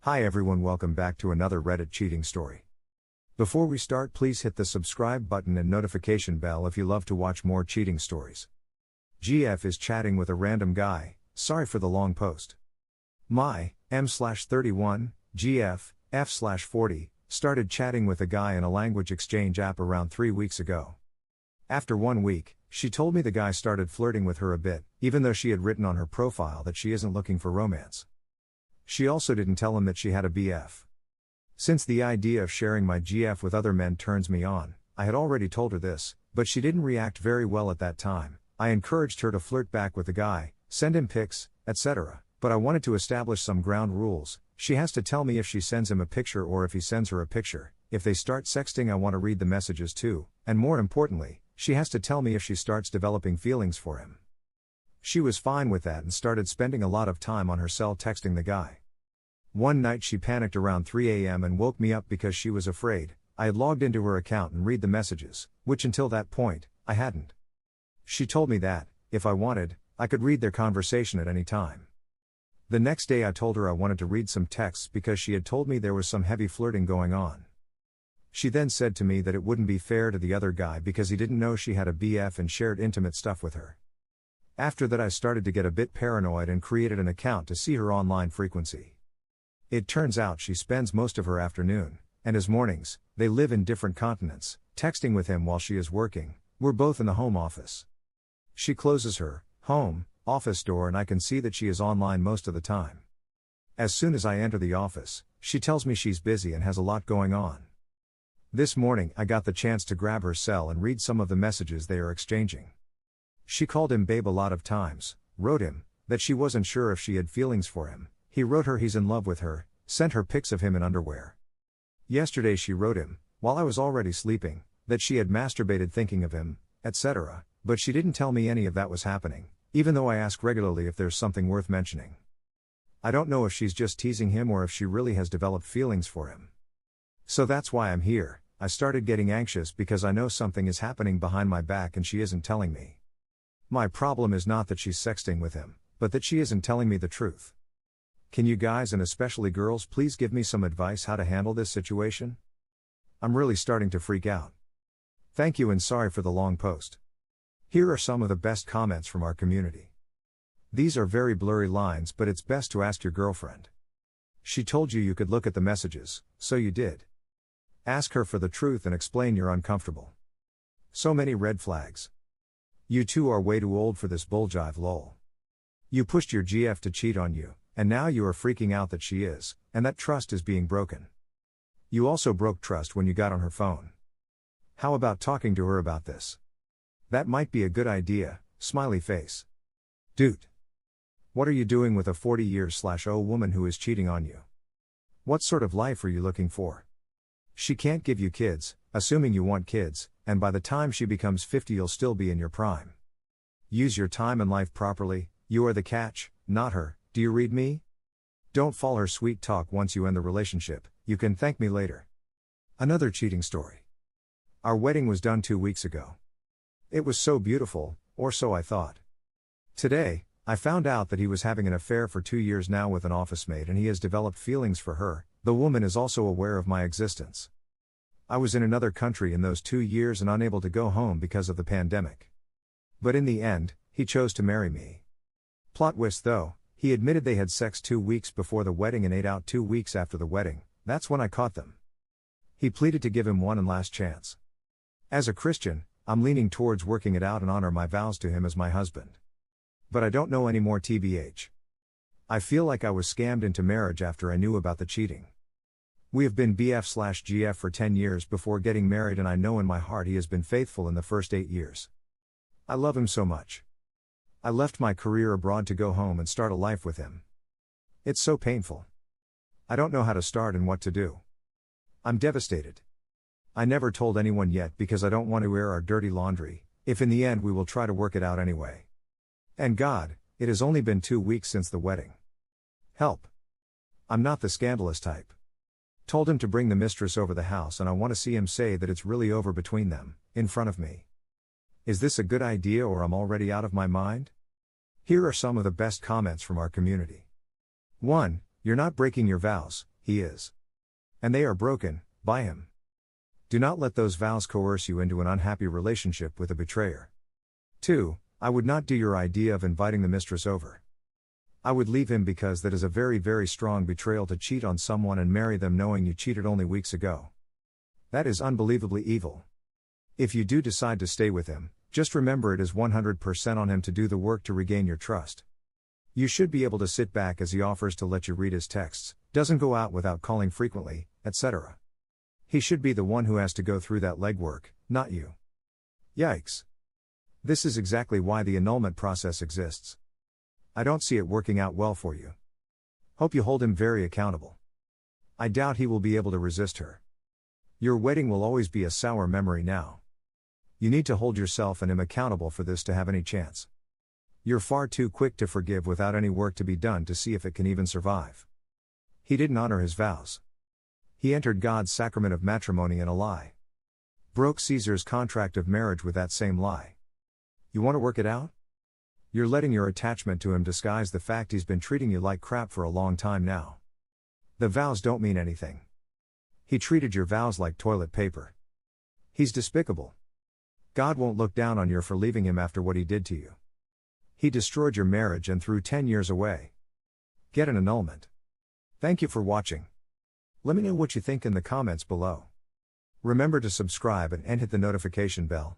Hi everyone, welcome back to another Reddit cheating story. Before we start, please hit the subscribe button and notification bell if you love to watch more cheating stories. GF is chatting with a random guy, sorry for the long post. My, M/31, GF, F/40, started chatting with a guy in a language exchange app around 3 weeks ago. After 1 week, she told me the guy started flirting with her a bit, even though she had written on her profile that she isn't looking for romance. She also didn't tell him that she had a BF. Since the idea of sharing my GF with other men turns me on, I had already told her this, but she didn't react very well at that time. I encouraged her to flirt back with the guy, send him pics, etc., but I wanted to establish some ground rules. She has to tell me if she sends him a picture or if he sends her a picture. If they start sexting, I want to read the messages too, and more importantly, she has to tell me if she starts developing feelings for him. She was fine with that and started spending a lot of time on her cell texting the guy. One night she panicked around 3 a.m. and woke me up because she was afraid. I had logged into her account and read the messages, which until that point, I hadn't. She told me that, if I wanted, I could read their conversation at any time. The next day I told her I wanted to read some texts because she had told me there was some heavy flirting going on. She then said to me that it wouldn't be fair to the other guy because he didn't know she had a BF and shared intimate stuff with her. After that I started to get a bit paranoid and created an account to see her online frequency. It turns out she spends most of her afternoon, and his mornings, they live in different continents, texting with him while she is working. We're both in the home office. She closes her home office door and I can see that she is online most of the time. As soon as I enter the office, she tells me she's busy and has a lot going on. This morning I got the chance to grab her cell and read some of the messages they are exchanging. She called him babe a lot of times, wrote him that she wasn't sure if she had feelings for him. He wrote her he's in love with her, sent her pics of him in underwear. Yesterday she wrote him, while I was already sleeping, that she had masturbated thinking of him, etc., but she didn't tell me any of that was happening, even though I ask regularly if there's something worth mentioning. I don't know if she's just teasing him or if she really has developed feelings for him. So that's why I'm here. I started getting anxious because I know something is happening behind my back and she isn't telling me. My problem is not that she's sexting with him, but that she isn't telling me the truth. Can you guys and especially girls please give me some advice how to handle this situation? I'm really starting to freak out. Thank you and sorry for the long post. Here are some of the best comments from our community. These are very blurry lines, but it's best to ask your girlfriend. She told you could look at the messages, so you did. Ask her for the truth and explain you're uncomfortable. So many red flags. You two are way too old for this bulljive lol. You pushed your GF to cheat on you. And now you are freaking out that she is, and that trust is being broken. You also broke trust when you got on her phone. How about talking to her about this? That might be a good idea, smiley face. Dude. What are you doing with a 40-year/old woman who is cheating on you? What sort of life are you looking for? She can't give you kids, assuming you want kids, and by the time she becomes 50 you'll still be in your prime. Use your time and life properly, you are the catch, not her. Do you read me? Don't fall her sweet talk once you end the relationship, you can thank me later. Another cheating story. Our wedding was done 2 weeks ago. It was so beautiful, or so I thought. Today, I found out that he was having an affair for 2 years now with an office mate and he has developed feelings for her. The woman is also aware of my existence. I was in another country in those 2 years and unable to go home because of the pandemic. But in the end, he chose to marry me. Plot twist though. He admitted they had sex 2 weeks before the wedding and ate out 2 weeks after the wedding. That's when I caught them. He pleaded to give him one and last chance. As a Christian, I'm leaning towards working it out and honor my vows to him as my husband. But I don't know any more TBH. I feel like I was scammed into marriage after I knew about the cheating. We have been BF/GF for 10 years before getting married and I know in my heart he has been faithful in the first 8 years. I love him so much. I left my career abroad to go home and start a life with him. It's so painful. I don't know how to start and what to do. I'm devastated. I never told anyone yet because I don't want to air our dirty laundry, if in the end we will try to work it out anyway. And God, it has only been 2 weeks since the wedding. Help. I'm not the scandalous type. Told him to bring the mistress over the house and I want to see him say that it's really over between them, in front of me. Is this a good idea or I'm already out of my mind? Here are some of the best comments from our community. 1. You're not breaking your vows, he is. And they are broken, by him. Do not let those vows coerce you into an unhappy relationship with a betrayer. 2. I would not do your idea of inviting the mistress over. I would leave him because that is a very, very strong betrayal to cheat on someone and marry them knowing you cheated only weeks ago. That is unbelievably evil. If you do decide to stay with him, just remember it is 100% on him to do the work to regain your trust. You should be able to sit back as he offers to let you read his texts, doesn't go out without calling frequently, etc. He should be the one who has to go through that legwork, not you. Yikes. This is exactly why the annulment process exists. I don't see it working out well for you. Hope you hold him very accountable. I doubt he will be able to resist her. Your wedding will always be a sour memory now. You need to hold yourself and him accountable for this to have any chance. You're far too quick to forgive without any work to be done to see if it can even survive. He didn't honor his vows. He entered God's sacrament of matrimony in a lie. Broke Caesar's contract of marriage with that same lie. You want to work it out? You're letting your attachment to him disguise the fact he's been treating you like crap for a long time now. The vows don't mean anything. He treated your vows like toilet paper. He's despicable. God won't look down on you for leaving him after what he did to you. He destroyed your marriage and threw 10 years away. Get an annulment. Thank you for watching. Let me know what you think in the comments below. Remember to subscribe and hit the notification bell.